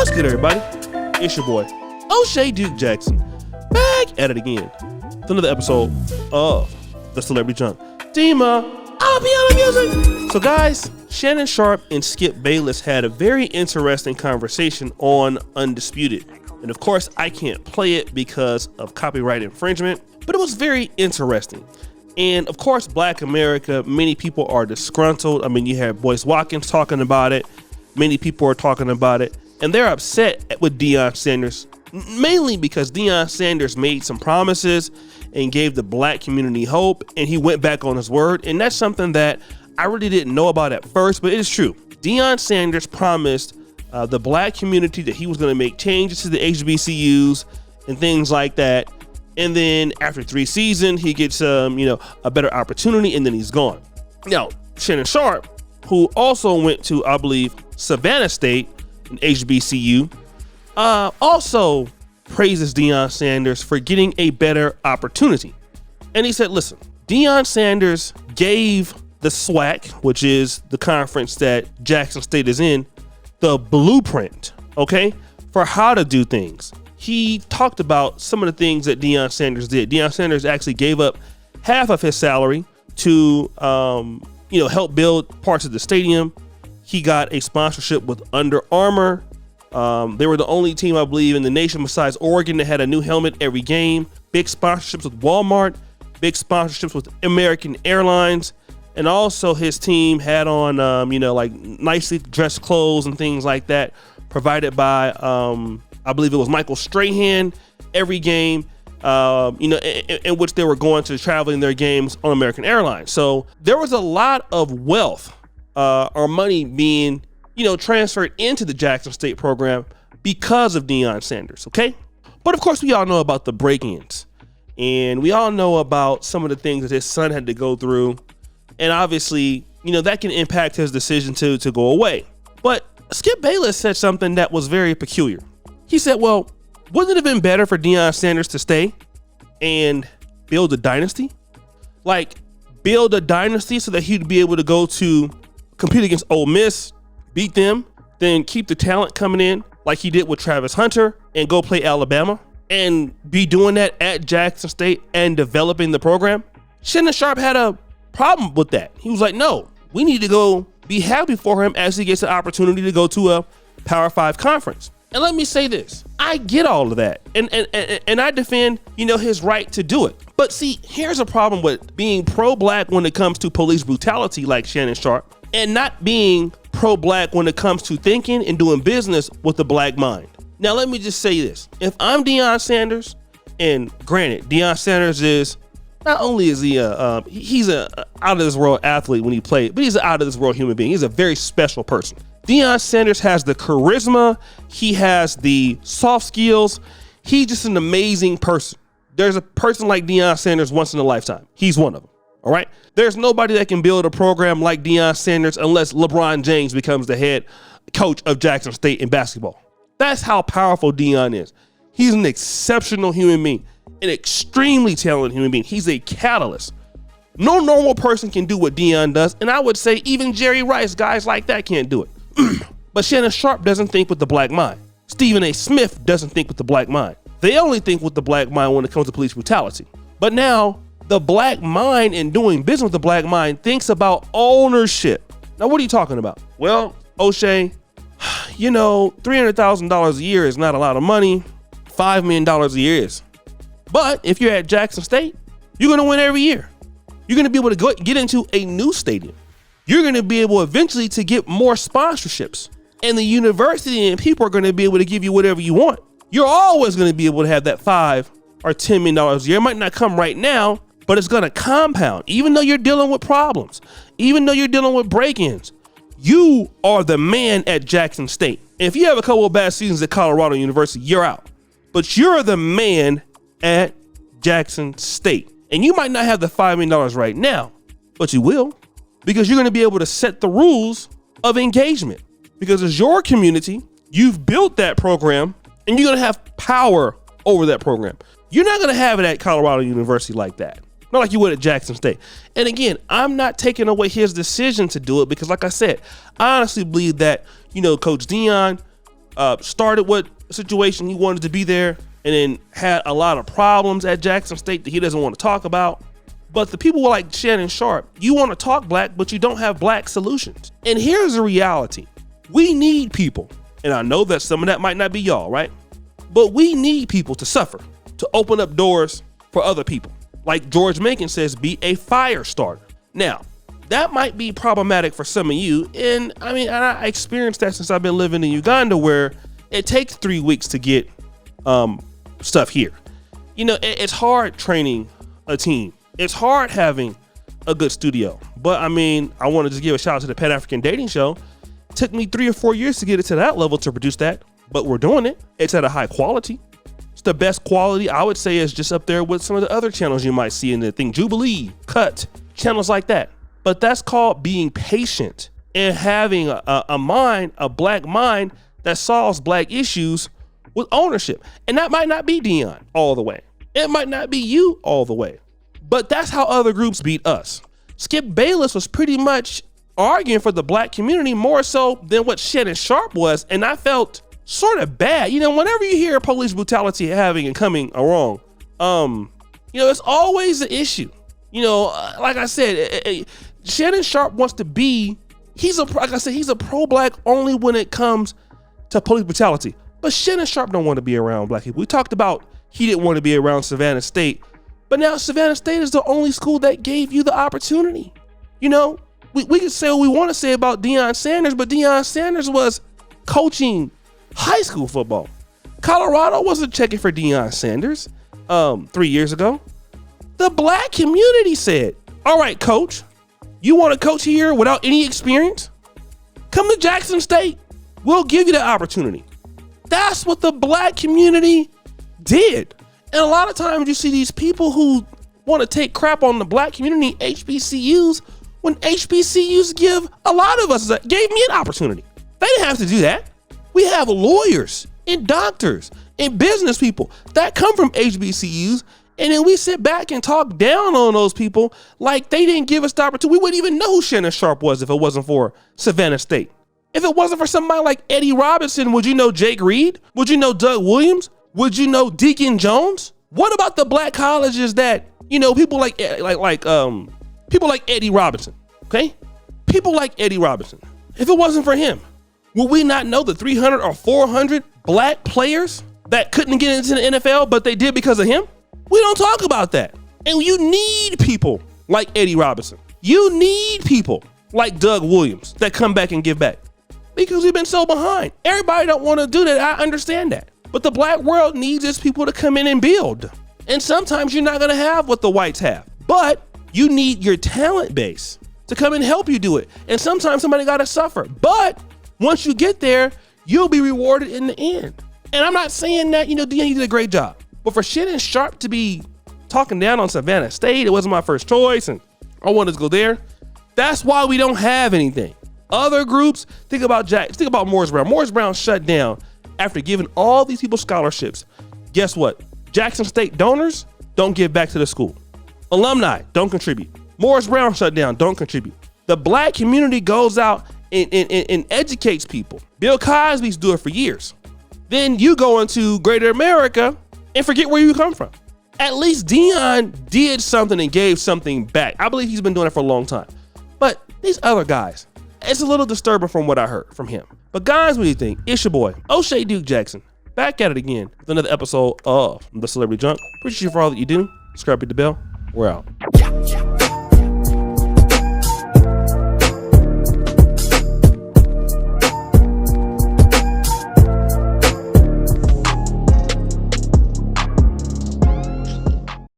What's good, everybody? It's your boy, O'Shea Duke Jackson, back at it again with another episode of the Celebrity Junk. Dima, I'll be on the music. So guys, Shannon Sharpe and Skip Bayless had a very interesting conversation on Undisputed. And of course, I can't play it because of copyright infringement, but it was very interesting. And of course, Black America, many people are disgruntled. I mean, you have Boyce Watkins talking about it. Many people are talking about it. And they're upset with Deion Sanders, mainly because Deion Sanders made some promises and gave the black community hope, and he went back on his word. And that's something that I really didn't know about at first, but it is true. Deion Sanders promised the black community that he was going to make changes to the HBCUs and things like that. And then after 3 seasons, he gets a better opportunity, and then he's gone. Now, Shannon Sharpe, who also went to, I believe, Savannah State, an HBCU, also praises Deion Sanders for getting a better opportunity. And he said, listen, Deion Sanders gave the SWAC, which is the conference that Jackson State is in, the blueprint, okay, for how to do things. He talked about some of the things that Deion Sanders did. Deion Sanders actually gave up half of his salary to, help build parts of the stadium. He got a sponsorship with Under Armour. They were the only team, I believe, in the nation besides Oregon that had a new helmet every game. Big sponsorships with Walmart, big sponsorships with American Airlines. And also his team had on, like nicely dressed clothes and things like that provided by, I believe it was Michael Strahan every game, in which they were going to traveling their games on American Airlines. So there was a lot of wealth or money being, transferred into the Jackson State program because of Deion Sanders, okay? But of course, we all know about the break-ins. And we all know about some of the things that his son had to go through. And obviously, that can impact his decision to go away. But Skip Bayless said something that was very peculiar. He said, well, wouldn't it have been better for Deion Sanders to stay and build a dynasty? Like, build a dynasty so that he'd be able to go to compete against Ole Miss, beat them, then keep the talent coming in like he did with Travis Hunter and go play Alabama and be doing that at Jackson State and developing the program. Shannon Sharpe had a problem with that. He was like, no, we need to go be happy for him as he gets an opportunity to go to a Power 5 conference. And let me say this, I get all of that. And I defend, his right to do it. But see, here's a problem with being pro-black when it comes to police brutality like Shannon Sharpe, and not being pro-black when it comes to thinking and doing business with the black mind. Now, let me just say this. If I'm Deion Sanders, and granted, Deion Sanders is, not only is he he's a out of this world athlete when he played, but he's an out of this world human being. He's a very special person. Deion Sanders has the charisma. He has the soft skills. He's just an amazing person. There's a person like Deion Sanders once in a lifetime. He's one of them. All right. There's nobody that can build a program like Deion Sanders unless LeBron James becomes the head coach of Jackson State in basketball. That's how powerful Deion is. He's an exceptional human being, an extremely talented human being. He's a catalyst. No normal person can do what Deion does. And I would say even Jerry Rice, guys like that can't do it. But Shannon Sharpe doesn't think with the black mind. Stephen A. Smith doesn't think with the black mind. They only think with the black mind when it comes to police brutality. But now the black mind and doing business with the black mind thinks about ownership. Now, what are you talking about? Well, O'Shea, $300,000 a year is not a lot of money. $5 million a year is. But if you're at Jackson State, you're going to win every year. You're going to be able to get into a new stadium. You're going to be able eventually to get more sponsorships. And the university and people are going to be able to give you whatever you want. You're always going to be able to have that $5 or $10 million a year. It might not come right now, but it's going to compound. Even though you're dealing with problems, even though you're dealing with break-ins, you are the man at Jackson State. And if you have a couple of bad seasons at Colorado University, you're out. But you're the man at Jackson State. And you might not have the $5 million right now, but you will, because you're going to be able to set the rules of engagement. Because it's your community, you've built that program, and you're going to have power over that program. You're not going to have it at Colorado University like that. Not like you would at Jackson State. And again, I'm not taking away his decision to do it because, like I said, I honestly believe that, Coach Deion started with a situation he wanted to be there, and then had a lot of problems at Jackson State that he doesn't want to talk about. But the people like Shannon Sharpe, you want to talk black, but you don't have black solutions. And here's the reality. We need people, and I know that some of that might not be y'all, right? But we need people to suffer, to open up doors for other people. Like George Macon says, be a fire starter. Now, that might be problematic for some of you, and I experienced that since I've been living in Uganda, where it takes 3 weeks to get stuff here. It's hard training a team. It's hard having a good studio. But I want to just give a shout out to the Pan African Dating Show. It took me 3 or 4 years to get it to that level to produce that, but we're doing it. It's at a high quality. It's the best quality, I would say, is just up there with some of the other channels you might see in the thing. Jubilee, Cut, channels like that. But that's called being patient and having a black mind that solves black issues with ownership. And that might not be Deion all the way. It might not be you all the way. But that's how other groups beat us. Skip Bayless was pretty much arguing for the black community more so than what Shannon Sharpe was. And I felt sort of bad. Whenever you hear police brutality having and coming wrong, it's always an issue. Like I said, Shannon Sharpe wants to be, he's a pro-black only when it comes to police brutality. But Shannon Sharpe don't want to be around black people. We talked about he didn't want to be around Savannah State, but now Savannah State is the only school that gave you the opportunity. We can say what we want to say about Deion Sanders, but Deion Sanders was coaching high school football. Colorado wasn't checking for Deion Sanders 3 years ago. The black community said, all right, coach, you want to coach here without any experience? Come to Jackson State. We'll give you the opportunity. That's what the black community did. And a lot of times you see these people who want to take crap on the black community, HBCUs, when HBCUs give a lot of us, gave me an opportunity. They didn't have to do that. We have lawyers and doctors and business people that come from HBCUs, and then we sit back and talk down on those people like they didn't give us the opportunity. We wouldn't even know who Shannon Sharpe was if it wasn't for Savannah State. If it wasn't for somebody like Eddie Robinson, would you know Jake Reed? Would you know Doug Williams? Would you know Deacon Jones? What about the black colleges that, people like people like Eddie Robinson, okay? People like Eddie Robinson. If it wasn't for him, would we not know the 300 or 400 black players that couldn't get into the NFL, but they did because of him? We don't talk about that. And you need people like Eddie Robinson. You need people like Doug Williams that come back and give back, because we've been so behind. Everybody don't want to do that. I understand that. But the black world needs its people to come in and build. And sometimes you're not going to have what the whites have, but you need your talent base to come and help you do it. And sometimes somebody got to suffer. But once you get there, you'll be rewarded in the end. And I'm not saying that, Deion, you did a great job. But for Shannon Sharpe to be talking down on Savannah State, it wasn't my first choice, and I wanted to go there. That's why we don't have anything. Other groups, think about Morris Brown. Morris Brown shut down after giving all these people scholarships. Guess what? Jackson State donors don't give back to the school. Alumni don't contribute. Morris Brown shut down, don't contribute. The black community goes out and educates people. Bill Cosby's doing it for years. Then you go into greater America and forget where you come from. At least Deion did something and gave something back. I believe he's been doing it for a long time. But these other guys, it's a little disturbing from what I heard from him. But guys, what do you think? It's your boy, O'Shea Duke Jackson, back at it again with another episode of The Celebrity Junk. Appreciate you for all that you do. Subscribe, hit the bell. We're out.